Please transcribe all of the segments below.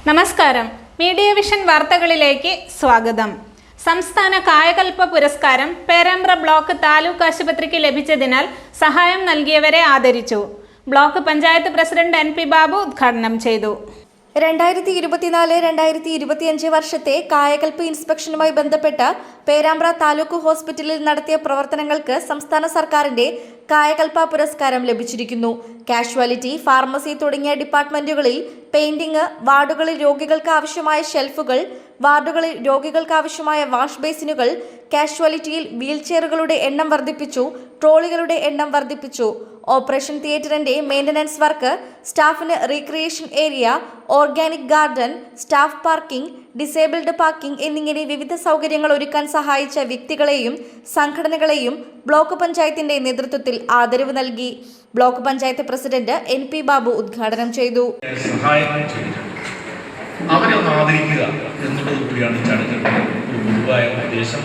നമസ്കാരം. Media vision വാർത്തകളിലേക്ക് സ്വാഗതം. സംസ്ഥാന കായകൽപ്പ പുരസ്കാരം പേരാമ്പ്ര ബ്ലോക്ക് താലൂക്ക് ആശുപത്രിക്ക് ലഭിച്ചതിനാൽ സഹായം നൽകിയവരെ ആദരിച്ചു. Block panchayat president NP Babu ഉദ്ഘാടനം ചെയ്തു. 2024-2025 വർഷത്തെ കായകൽപ്പ് ഇൻസ്പെക്ഷനുമായി ബന്ധപ്പെട്ട് പേരാമ്പ്ര താലൂക്ക് ഹോസ്പിറ്റലിൽ നടത്തിയ പ്രവർത്തനങ്ങൾക്ക് സംസ്ഥാന സർക്കാരിന്റെ കായകൽപ്പ പുരസ്കാരം ലഭിച്ചിരിക്കുന്നു. കാഷ്വാലിറ്റി, ഫാർമസി തുടങ്ങിയ ഡിപ്പാർട്ട്മെന്റുകളിൽ പെയിന്റിംഗ്, വാർഡുകളിൽ രോഗികൾക്ക് ആവശ്യമായ ഷെൽഫുകൾ, വാർഡുകളിൽ രോഗികൾക്ക് ആവശ്യമായ വാഷ് ബേസിനുകൾ, കാഷ്വാലിറ്റിയിൽ വീൽചെയറുകളുടെ എണ്ണം വർദ്ധിപ്പിച്ചു, ട്രോളികളുടെ എണ്ണം വർദ്ധിപ്പിച്ചു, ഓപ്പറേഷൻ തിയേറ്ററിന്റെ മെയിൻ്റനൻസ് വർക്ക്, സ്റ്റാഫിന് recreation area, organic garden, staff parking, disabled parking എന്നിങ്ങനെ വിവിധ സൗകര്യങ്ങൾ ഒരുക്കാൻ സഹായിച്ച വ്യക്തികളെയും സംഘടനകളെയും ബ്ലോക്ക് പഞ്ചായത്തിന്റെ നേതൃത്വത്തിൽ ആദരവ് നൽകി. Block panchayat president NP Babu ഉദ്ഘാടനം ചെയ്തു. അവരെ ഒന്ന് ആദരിക്കുക എന്നുള്ളത് കൂടിയാണ് ഈ ചടങ്ങിന്റെ ഒരു പൊതുവായ ഉദ്ദേശം.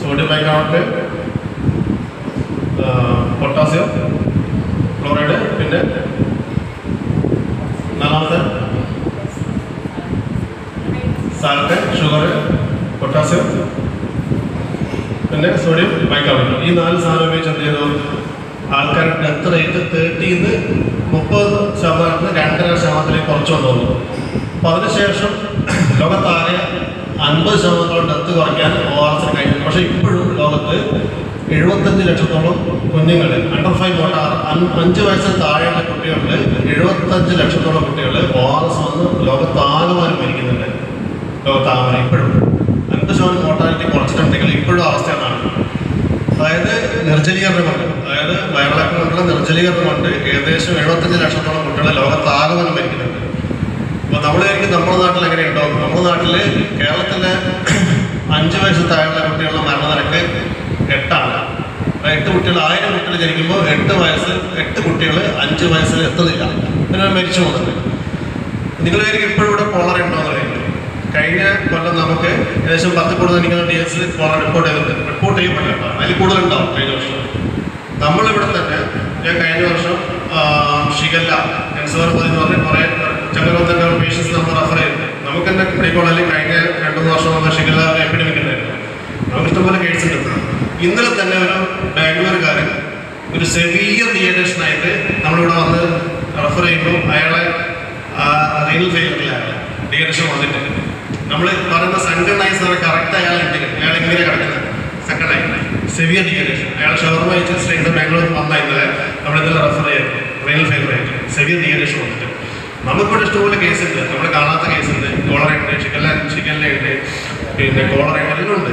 സോഡിയം ബൈകാർബണേറ്റ്, പൊട്ടാസ്യം ക്ലോറൈഡ്, പിന്നെ നാലാമത്തെ സാൾട്ട്, ഷുഗർ, പൊട്ടാസ്യം, പിന്നെ സോഡിയം ബൈകാർബണേറ്റ്. ഈ 4 സാധനം ഉപയോഗിച്ച് എന്ത് ചെയ്തു? ആൾക്കാരുടെ ഡെത്ത് റേറ്റ് 30-ന്ന് 30% 2.5% കുറച്ച് കൊണ്ടുവന്നു. അപ്പോൾ അതിനുശേഷം ലോകത്താകെ 50% ഡെത്ത് കുറയ്ക്കാൻ ORS കഴിഞ്ഞു. പക്ഷേ ഇപ്പോഴും ലോകത്ത് 75 ലക്ഷത്തോളം കുഞ്ഞുങ്ങൾ അണ്ടർ 5 5 വയസ്സിന് താഴെയുള്ള കുട്ടികളിൽ 75 ലക്ഷത്തോളം കുട്ടികൾ ORS വന്ന് ലോകത്താകമാനം മരിക്കുന്നുണ്ട്. ലോകത്താകമാനം ഇപ്പോഴും 50% മോർട്ടാലിറ്റി കുറച്ചിട്ടുണ്ടെങ്കിൽ ഇപ്പോഴും അവസ്ഥ എന്നാണ്. അതായത് നിർജ്ജലീകരണം കൊണ്ട്, അതായത് വയറിളക്കം കൊണ്ടുള്ള നിർജ്ജലീകരണം കൊണ്ട് ഏകദേശം 75 ലക്ഷത്തോളം കുട്ടികൾ ലോകത്താകമാനം മരിക്കുന്നുണ്ട്. അപ്പോൾ നമ്മളായിരിക്കും നമ്മുടെ നാട്ടിൽ എങ്ങനെ ഉണ്ടാവും? നമ്മുടെ നാട്ടിൽ കേരളത്തിലെ 5 വയസ്സിൽ താഴെയുള്ള കുട്ടികളുടെ മരണനിരക്ക് 8ആണ്. 8 കുട്ടികൾ 1000 കുട്ടികൾ ജനിക്കുമ്പോൾ 8 കുട്ടികൾ 5 വയസ്സിൽ എത്തുന്നില്ല, പിന്നെ മരിച്ചു പോകുന്നുണ്ട്. നിങ്ങളായിരിക്കും ഇപ്പോഴും ഇവിടെ കോളറ ഉണ്ടോയെന്ന് പറയുന്നത്. കഴിഞ്ഞ കൊല്ലം നമുക്ക് ഏകദേശം 10 കൂടുതൽ നിങ്ങൾ DS കോളറ റിപ്പോർട്ട് ചെയ്യപ്പെട്ടില്ല. അതിൽ കൂടുതലുണ്ടാവും കഴിഞ്ഞ വർഷം. നമ്മളിവിടെ തന്നെ ഞാൻ കഴിഞ്ഞ വർഷം ഷിഗല്ല എൻസോറപ്പതി എന്ന് പറഞ്ഞ് കുറേ ചങ്ങരവത്തൻ്റെ പേഷ്യൻസ് നമ്മൾ റെഫർ ചെയ്യുന്നത്. നമുക്ക് തന്നെ മെഡിക്കൽ കോളേജിൽ കഴിഞ്ഞ 2-3 വർഷം നമ്മൾ ഷിഗല്ല എപ്പിഡമിക് ഉണ്ടായിരുന്നു. നമുക്ക് ഇഷ്ടംപോലെ കേസ് ഉണ്ട്. ഇന്നലെ തന്നെ ഒരു ബാംഗ്ലൂരുകാരൻ ഒരു സെവിയർ ഡീഹൈഡ്രേഷനായിട്ട് നമ്മളിവിടെ വന്ന് റെഫർ ചെയ്യുമ്പോൾ അയാളെ റീനൽ ഫെയിലിയറിലാണ് ഡീഹൈഡ്രേഷൻ വന്നിട്ട് നമ്മൾ പറയുന്ന സംഘടനൈസർ കറക്റ്റ് അയാളുണ്ടെങ്കിൽ അയാൾ ഇങ്ങനെ കിടക്കുന്നത് സംഘടന സെവിയർ ഡീഹൈഡ്രേഷൻ. അയാൾ ഷവർമ വെച്ചിട്ട് ബാംഗ്ലൂരിൽ വന്നാൽ ഇന്നലെ നമ്മളിന്നലെ റെഫർ ചെയ്യുന്നത് റീനൽ ഫെയിലിയർ ആയിട്ട് സെവിയർ ഡീഹൈഡ്രേഷൻ വന്നിട്ട്. നമുക്കിവിടെ ഇഷ്ടംപോലെ കേസുണ്ട്, നമ്മൾ കാണാത്ത കേസുണ്ട്. കോളറയുണ്ട്, ഷിഗല്ലയുണ്ട്, പിന്നെ കോളറയുണ്ട്, എല്ലാം ഉണ്ട്.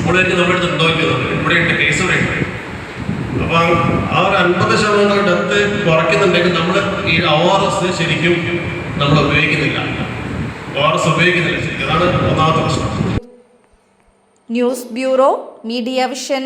ഇവിടെ നമ്മളെടുത്ത് ഉണ്ടോക്കുന്നത് ഇവിടെ ഉണ്ട്, കേസ് ഇവിടെ ഉണ്ട്. അപ്പം ആ ഒരു 50% ഡെത്ത് കുറയ്ക്കുന്നുണ്ടെങ്കിൽ നമ്മൾ ഈ ORS ശരിക്കും നമ്മൾ ഉപയോഗിക്കുന്നില്ല. ORS ഉപയോഗിക്കുന്നില്ല ശരിക്കും. അതാണ് ഒന്നാമത്തെ പ്രശ്നം. News bureau, media vision.